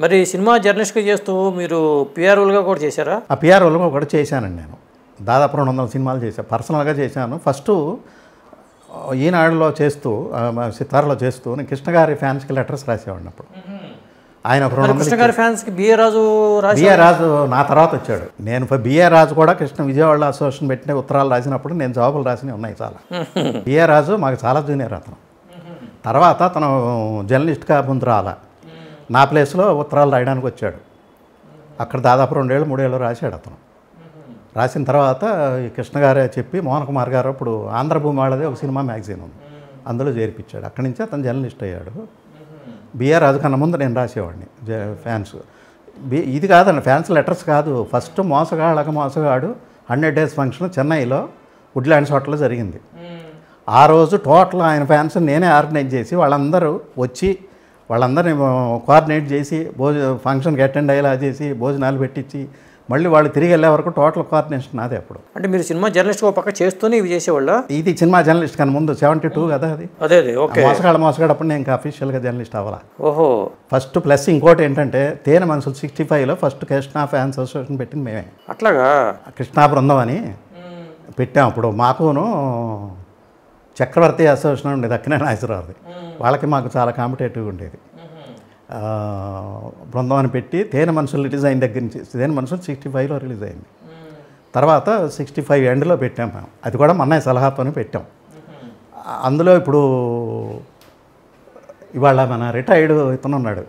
మరి సినిమా జర్నలిస్ట్గా చేస్తూ మీరు పిఆర్ఓలుగా కూడా చేశారా? ఆ పిఆర్ఓలుగా కూడా చేశానండి. నేను దాదాపు 200 సినిమాలు చేశాను, పర్సనల్గా చేశాను. ఫస్ట్ ఈనాడులో చేస్తూ సితార్లో చేస్తూ నేను కృష్ణ గారి ఫ్యాన్స్కి లెటర్స్ రాసేవాడిని. అప్పుడు ఆయన కృష్ణ గారి ఫ్యాన్స్కి బిఏ రాజు నా తర్వాత వచ్చాడు. నేను బిఏ రాజు కూడా కృష్ణ విజయవాడ అసోసియేషన్ పెట్టిన ఉత్తరాలు రాసినప్పుడు నేను జవాబులు రాసినవి ఉన్నాయి చాలా. బిఏ రాజు మాకు చాలా జూనియర్ అతను. తర్వాత అతను జర్నలిస్ట్గా ముందు రాలా, నా ప్లేస్లో ఉత్తరాలు రాయడానికి వచ్చాడు. అక్కడ దాదాపు 2 ఏళ్ళు 3 ఏళ్ళు రాశాడు అతను. రాసిన తర్వాత ఈ కృష్ణ గారే చెప్పి మోహన్ కుమార్ గారు అప్పుడు ఆంధ్రభూమి వాళ్ళదే ఒక సినిమా మ్యాగజైన్ ఉంది, అందులో చేర్పించాడు. అక్కడి నుంచి అతను జర్నలిస్ట్ అయ్యాడు. బిఏ రాజు కన్నా ముందు నేను రాసేవాడిని ఫ్యాన్స్. ఇది కాదండి, ఫ్యాన్స్ లెటర్స్ కాదు. ఫస్ట్ మోసగాడు 100 డేస్ ఫంక్షన్ చెన్నైలో వుడ్లాండ్స్ హోటల్లో జరిగింది. ఆ రోజు టోటల్ ఆయన ఫ్యాన్స్ నేనే ఆర్గనైజ్ చేసి వాళ్ళందరూ వచ్చి వాళ్ళందరినీ కోఆర్డినేట్ చేసి ఫంక్షన్కి అటెండ్ అయ్యేలా చేసి భోజనాలు పెట్టించి మళ్ళీ వాళ్ళు తిరిగి వెళ్ళే వరకు టోటల్ కోఆర్డినేషన్ నాదే. అప్పుడు అంటే మీరు సినిమా జర్నలిస్ట్ ఒక పక్క చేస్తూనే ఇవి చేసేవాళ్ళ? ఇది సినిమా జర్నలిస్ట్ కానీ ముందు 72 కదా అది. అదే ఓకే. మోసగాడు అప్పుడు నేను ఇంకా అఫీషియల్గా జర్నలిస్ట్ అవ్వాలా. ఓహో. ఫస్ట్ ప్లస్ ఇంకోటి ఏంటంటే తేనె మనుషులు 65లో ఫస్ట్ కృష్ణా ఫ్యాన్స్ అసోసియేషన్ పెట్టింది మేమే. అట్లాగా కృష్ణా బృందం అని పెట్టాం. అప్పుడు మాకును చక్రవర్తి అసోసియేషన్ ఉండేది అక్కినే నాగేశ్వరరావుది, వాళ్ళకి మాకు చాలా కాంపిటేటివ్గా ఉండేది. బృందం అని పెట్టి తేనె మనుషులు రిలీజ్ అయిన దగ్గర నుంచి తేనె మనుషులు 65లో రిలీజ్ అయింది. తర్వాత 65 ఎండ్లో పెట్టాం మేము. అది కూడా అన్నయ్య సలహాతోనే పెట్టాం. అందులో ఇప్పుడు ఇవాళ మన రిటైర్డ్ ఇతను ఉన్నాడు,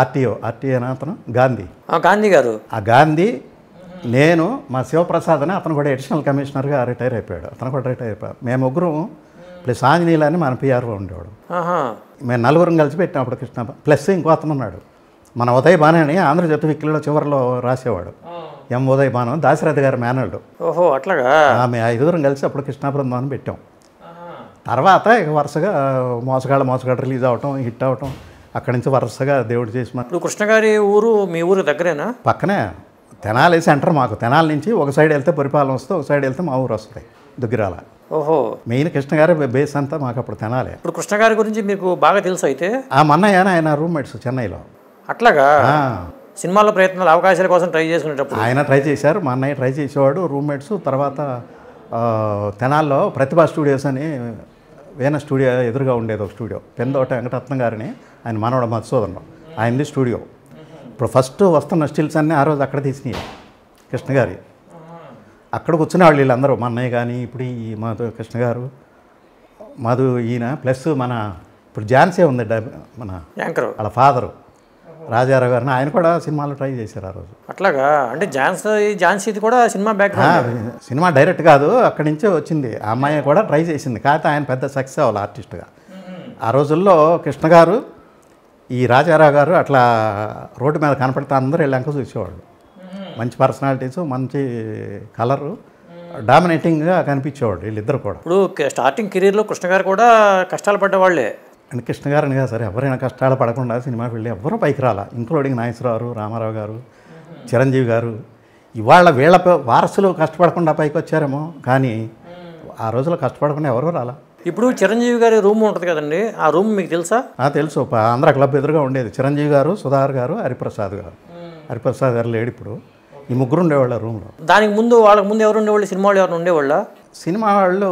ఆర్టీఓ అతను గాంధీ గారు. ఆ గాంధీ, నేను, మా శివప్రసాద్ అని అతను కూడా అడిషనల్ కమిషనర్గా రిటైర్ అయిపోయాడు. అతను కూడా రిటైర్ అయిపోయాడు. మేము ముగ్గురు ప్లస్ ఆంజనేయులు అని మన పిఆర్ఓ ఉండేవాడు. మేము 4 కలిసి పెట్టినాం అప్పుడు కృష్ణ. ప్లస్ ఇంకో అతను ఉన్నాడు మన ఉదయ్ బాను అని ఆంధ్రజ్యోతి విక్కిలో చివరిలో రాసేవాడు. ఉదయ్ బాను దాశరథి గారి మేనల్డు. ఓహో అట్లాగా. మేము 5 కలిసి అప్పుడు కృష్ణా బృందం అని పెట్టాం. తర్వాత ఇక వరుసగా మోసగాడు రిలీజ్ అవటం, హిట్ అవటం, అక్కడి నుంచి వరుసగా దేవుడు చేసి. ఇప్పుడు కృష్ణ గారి ఊరు మీ ఊరు దగ్గరేనా? పక్కనే తెనాలి సెంటర్. మాకు తెనాలి నుంచి ఒక సైడ్ వెళ్తే పరిపాలన వస్తే, ఒక సైడ్ వెళ్తే మా ఊరు వస్తుంది దుగ్గిరాల. ఓహో. మెయిన్ కృష్ణ గారి బేస్ అంతా మాకు అప్పుడు తెనాలి. ఇప్పుడు కృష్ణ గారి గురించి మీకు బాగా తెలుసు అయితే? ఆ మన్నయ్య ఆయన రూమ్మేట్స్ చెన్నైలో. అట్లాగా. సినిమాలో ప్రయత్నాలు అవకాశాల కోసం ట్రై చేసుకునేటప్పుడు ఆయన ట్రై చేశారు, మా అన్నయ్య ట్రై చేసేవాడు, రూమ్మేట్స్. తర్వాత తెనాల్లో ప్రతిభా స్టూడియోస్ అని వేణ స్టూడియో ఎదురుగా ఉండేది ఒక స్టూడియో, పెందోట వెంకటరత్నం గారిని ఆయన మనవడ మధుసూదన్, ఆయనది స్టూడియో. ఇప్పుడు ఫస్ట్ వస్తున్న స్టిల్స్ అన్నీ ఆ రోజు అక్కడ తీసినాయి కృష్ణ గారి. అక్కడ కూర్చునేవాళ్ళు వీళ్ళందరూ, మా అన్నయ్య కానీ ఇప్పుడు ఈ కృష్ణ గారు, మధు, ఈయన ప్లస్ మన ఇప్పుడు ఝాన్సీ ఉంది మన యాంకర్, వాళ్ళ ఫాదరు రాజారావు గారిని, ఆయన కూడా సినిమాలో ట్రై చేశారు ఆ రోజు. అట్లాగా. అంటే ఝాన్సీది కూడా సినిమా బ్యాక్గ్రౌండ్? సినిమా డైరెక్ట్ కాదు, అక్కడి నుంచే వచ్చింది. ఆ అమ్మాయి కూడా ట్రై చేసింది, కాకపోతే ఆయన పెద్ద సక్సెస్ అవ్వాలి ఆర్టిస్ట్గా. ఆ రోజుల్లో కృష్ణ గారు, ఈ రాజారావు గారు అట్లా రోడ్డు మీద కనపడితే అందరూ వెళ్ళాక చూసేవాళ్ళు. మంచి పర్సనాలిటీస్, మంచి కలరు, డామినేటింగ్గా కనిపించేవాడు వీళ్ళిద్దరు కూడా. ఇప్పుడు స్టార్టింగ్ కెరీర్లో కృష్ణ గారు కూడా కష్టాలు పడ్డవాళ్లే. అండ్ కృష్ణ గారిని కాదు సరే, ఎవరైనా కష్టాలు పడకుండా సినిమాకి వెళ్ళి ఎవరూ పైకి రాలా, ఇంక్లూడింగ్ నాగేశ్వరరావు, రామారావు గారు, చిరంజీవి గారు. ఇవాళ వీళ్ళ వారసులు కష్టపడకుండా పైకి వచ్చారేమో, కానీ ఆ రోజుల్లో కష్టపడకుండా ఎవరూ రాలా. ఇప్పుడు చిరంజీవి గారి రూమ్ ఉంటుంది కదండి, ఆ రూమ్ మీకు తెలుసా? తెలుసు. ఆంధ్ర క్లబ్ ఎదురుగా ఉండేది. చిరంజీవి గారు, సుధాకర్ గారు, హరిప్రసాద్ గారు లేడు ఇప్పుడు. ఈ ముగ్గురు ఉండేవాళ్ళు ఆ రూమ్లో. దానికి ముందు వాళ్ళకి ముందు ఎవరు ఉండేవాళ్ళు? సినిమా వాళ్ళు ఎవరు ఉండేవాళ్ళ? సినిమా వాళ్ళు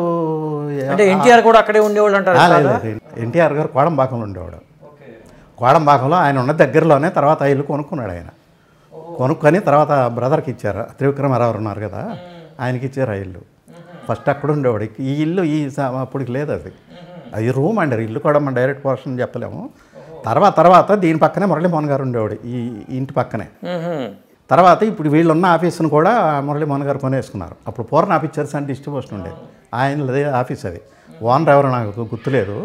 అంటే ఎన్టీఆర్ కూడా అక్కడే ఉండేవాళ్ళు అంటారు. ఎన్టీఆర్ గారు కోడంబాకంలో ఉండేవాడు. కోడంబాకంలో ఆయన ఉన్న దగ్గరలోనే. తర్వాత ఆ ఇల్లు కొనుక్కున్నాడు ఆయన. కొనుక్కొని తర్వాత బ్రదర్కి ఇచ్చారు, త్రివిక్రమరావు ఉన్నారు కదా, ఆయనకి ఇచ్చారు ఆ ఇల్లు. ఫస్ట్ అక్కడ ఉండేవాడు. ఈ ఇల్లు అప్పటికి లేదు, అది రూమ్ అండి. ఇల్లు కూడా మనం డైరెక్ట్ పోర్షన్ చెప్పలేము. తర్వాత దీని పక్కనే మురళీమోహన్ గారు ఉండేవాడు, ఈ ఇంటి పక్కనే. తర్వాత ఇప్పుడు వీళ్ళున్న ఆఫీస్ను కూడా మురళీమోహన్ గారు కొనేసుకున్నారు. అప్పుడు పూర్ణ పిక్చర్స్ అండ్ డిస్ట్రిబ్యూషన్ ఉండేది, ఆయనదే ఆఫీస్ అది. ఓనర్ ఎవరో నాకు గుర్తులేదు,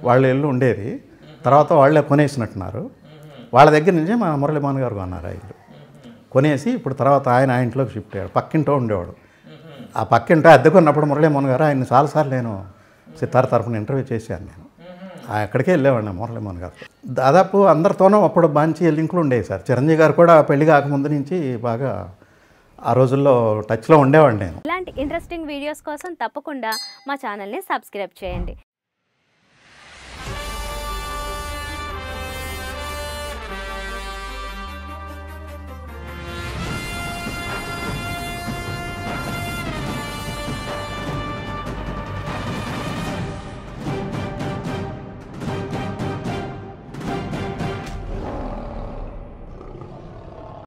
వాళ్ళ ఇల్లు ఉండేది. తర్వాత వాళ్ళే కొనేసినట్టున్నారు. వాళ్ళ దగ్గర నుంచి మా మురళీమోహన్ గారు కొన్నారు ఆ ఇల్లు. కొనేసి ఇప్పుడు తర్వాత ఆయన ఆ ఇంట్లోకి షిఫ్ట్ అయ్యాడు. పక్కింటో ఉండేవాడు. ఆ పక్కింటో అద్దెకున్నప్పుడు మురళీమోహన్ గారు ఆయన చాలాసార్లు నేను సితార్ తరఫున ఇంటర్వ్యూ చేశాను. నేను అక్కడికే వెళ్ళేవాడిని మురళీమోహన్ గారు. దాదాపు అందరితోనూ అప్పుడు మంచి లింకులు ఉండేవి సార్. చిరంజీవి గారు కూడా పెళ్లి కాకముందు నుంచి బాగా ఆ రోజుల్లో టచ్లో ఉండేవాడిని నేను. ఇలాంటి ఇంట్రెస్టింగ్ వీడియోస్ కోసం తప్పకుండా మా ఛానల్ని సబ్స్క్రైబ్ చేయండి.